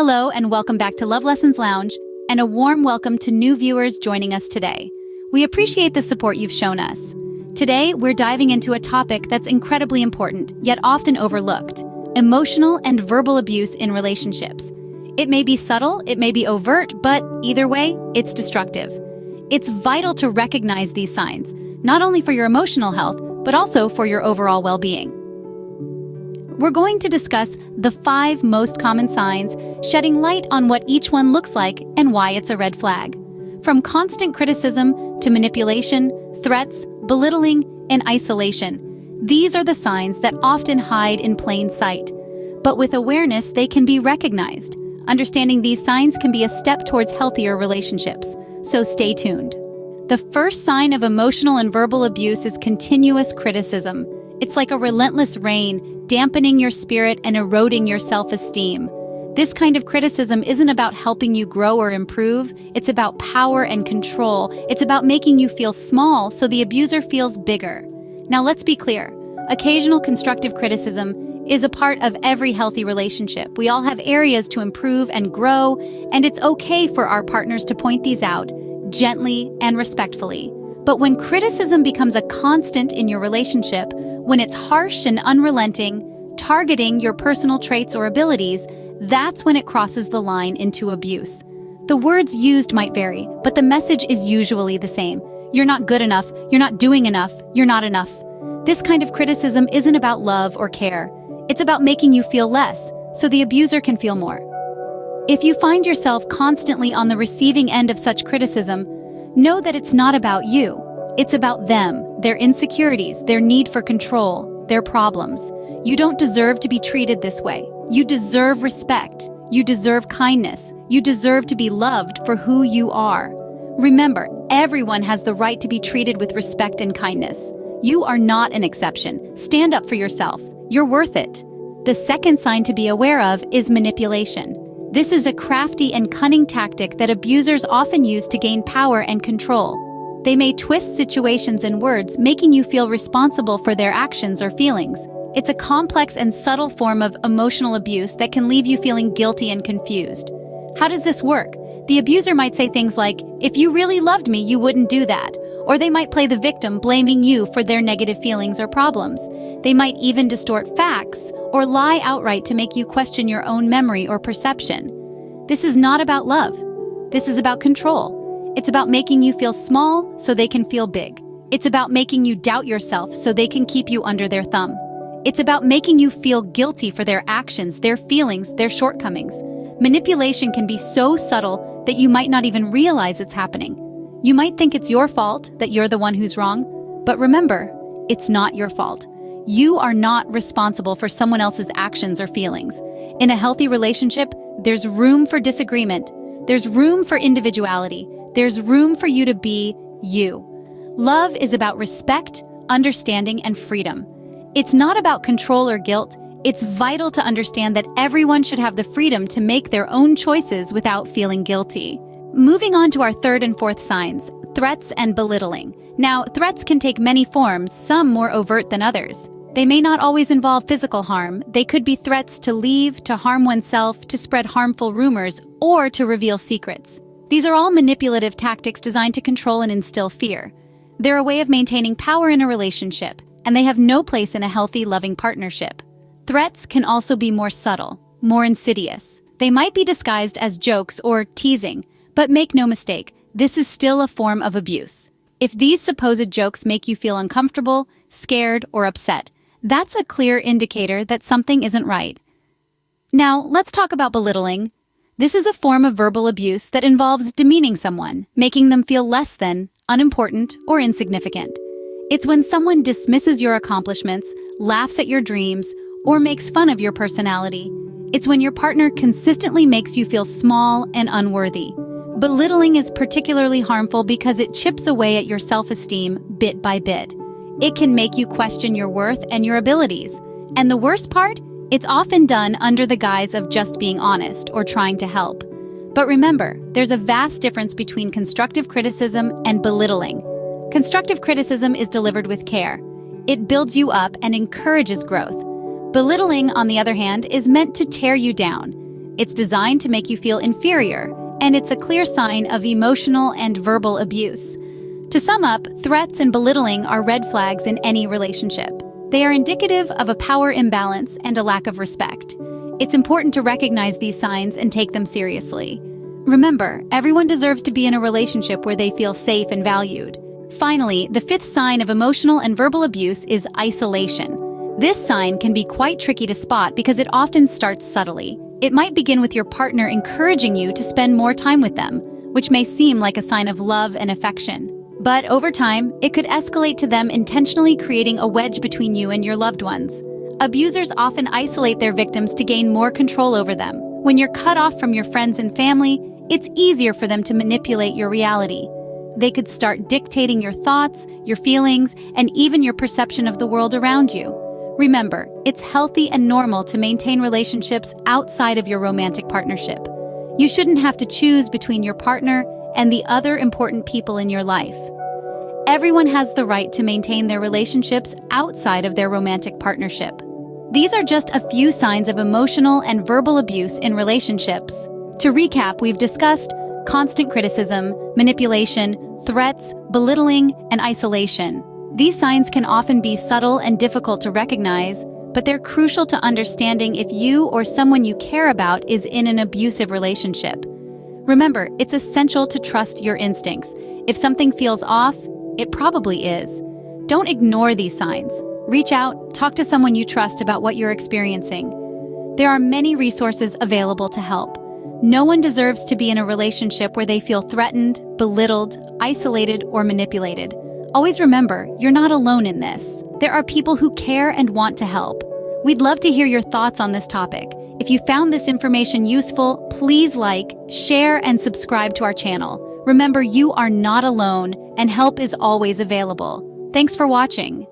Hello and welcome back to Love Lessons Lounge, and a warm welcome to new viewers joining us today. We appreciate the support you've shown us. Today, we're diving into a topic that's incredibly important, yet often overlooked: emotional and verbal abuse in relationships. It may be subtle, it may be overt, but either way, it's destructive. It's vital to recognize these signs, not only for your emotional health, but also for your overall well-being. We're going to discuss the 5 most common signs, shedding light on what each one looks like and why it's a red flag. From constant criticism to manipulation, threats, belittling, and isolation, these are the signs that often hide in plain sight. But with awareness, they can be recognized. Understanding these signs can be a step towards healthier relationships, so stay tuned. The first sign of emotional and verbal abuse is continuous criticism. It's like a relentless rain, dampening your spirit and eroding your self-esteem. This kind of criticism isn't about helping you grow or improve. It's about power and control. It's about making you feel small so the abuser feels bigger. Now let's be clear. Occasional constructive criticism is a part of every healthy relationship. We all have areas to improve and grow, and it's okay for our partners to point these out gently and respectfully. But when criticism becomes a constant in your relationship, when it's harsh and unrelenting, targeting your personal traits or abilities, that's when it crosses the line into abuse. The words used might vary, but the message is usually the same. You're not good enough, you're not doing enough, you're not enough. This kind of criticism isn't about love or care. It's about making you feel less, so the abuser can feel more. If you find yourself constantly on the receiving end of such criticism, know that it's not about you. It's about them, their insecurities, their need for control, their problems. You don't deserve to be treated this way. You deserve respect. You deserve kindness. You deserve to be loved for who you are. Remember, everyone has the right to be treated with respect and kindness. You are not an exception. Stand up for yourself. You're worth it. The second sign to be aware of is manipulation. This is a crafty and cunning tactic that abusers often use to gain power and control. They may twist situations and words, making you feel responsible for their actions or feelings. It's a complex and subtle form of emotional abuse that can leave you feeling guilty and confused. How does this work? The abuser might say things like, "If you really loved me, you wouldn't do that." Or they might play the victim, blaming you for their negative feelings or problems. They might even distort facts or lie outright to make you question your own memory or perception. This is not about love. This is about control. It's about making you feel small so they can feel big. It's about making you doubt yourself so they can keep you under their thumb. It's about making you feel guilty for their actions, their feelings, their shortcomings. Manipulation can be so subtle that you might not even realize it's happening. You might think it's your fault, that you're the one who's wrong, but remember, it's not your fault. You are not responsible for someone else's actions or feelings. In a healthy relationship, there's room for disagreement. There's room for individuality. There's room for you to be you. Love is about respect, understanding, and freedom. It's not about control or guilt. It's vital to understand that everyone should have the freedom to make their own choices without feeling guilty. Moving on to our third and fourth signs, threats and belittling. Now, threats can take many forms, some more overt than others. They may not always involve physical harm. They could be threats to leave, to harm oneself, to spread harmful rumors, or to reveal secrets. These are all manipulative tactics designed to control and instill fear. They're a way of maintaining power in a relationship, and they have no place in a healthy, loving partnership. Threats can also be more subtle, more insidious. They might be disguised as jokes or teasing, but make no mistake, this is still a form of abuse. If these supposed jokes make you feel uncomfortable, scared, or upset, that's a clear indicator that something isn't right. Now, let's talk about belittling. This is a form of verbal abuse that involves demeaning someone, making them feel less than, unimportant, or insignificant. It's when someone dismisses your accomplishments, laughs at your dreams, or makes fun of your personality. It's when your partner consistently makes you feel small and unworthy. Belittling is particularly harmful because it chips away at your self-esteem bit by bit. It can make you question your worth and your abilities. And the worst part? It's often done under the guise of just being honest or trying to help. But remember, there's a vast difference between constructive criticism and belittling. Constructive criticism is delivered with care. It builds you up and encourages growth. Belittling, on the other hand, is meant to tear you down. It's designed to make you feel inferior, and it's a clear sign of emotional and verbal abuse. To sum up, threats and belittling are red flags in any relationship. They are indicative of a power imbalance and a lack of respect. It's important to recognize these signs and take them seriously. Remember, everyone deserves to be in a relationship where they feel safe and valued. Finally, the fifth sign of emotional and verbal abuse is isolation. This sign can be quite tricky to spot because it often starts subtly. It might begin with your partner encouraging you to spend more time with them, which may seem like a sign of love and affection. But over time, it could escalate to them intentionally creating a wedge between you and your loved ones. Abusers often isolate their victims to gain more control over them. When you're cut off from your friends and family, it's easier for them to manipulate your reality. They could start dictating your thoughts, your feelings, and even your perception of the world around you. Remember, it's healthy and normal to maintain relationships outside of your romantic partnership. You shouldn't have to choose between your partner and the other important people in your life. Everyone has the right to maintain their relationships outside of their romantic partnership. These are just a few signs of emotional and verbal abuse in relationships. To recap, we've discussed constant criticism, manipulation, threats, belittling, and isolation. These signs can often be subtle and difficult to recognize, but they're crucial to understanding if you or someone you care about is in an abusive relationship. Remember, it's essential to trust your instincts. If something feels off, it probably is. Don't ignore these signs. Reach out, talk to someone you trust about what you're experiencing. There are many resources available to help. No one deserves to be in a relationship where they feel threatened, belittled, isolated, or manipulated. Always remember, you're not alone in this. There are people who care and want to help. We'd love to hear your thoughts on this topic. If you found this information useful, please like, share, and subscribe to our channel. Remember, you are not alone, and help is always available. Thanks for watching.